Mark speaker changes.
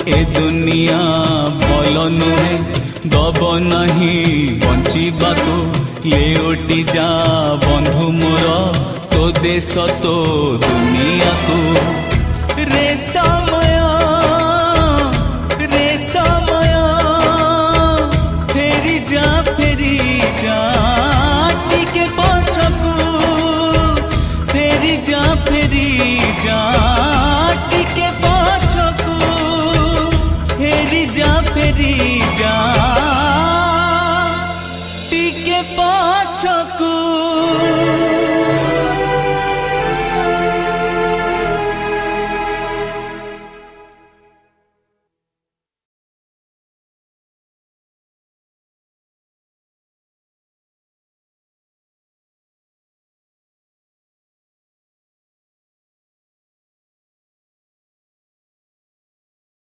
Speaker 1: ए दुनिया भल नुहे दब नहीं बंचिबाको लेउटी जा बंधु मोर तो देश तो दुनिया को रे समय फेरी जा टिके पछकू फेरी जा टिके पछकू फेरी जा टिके पछकू।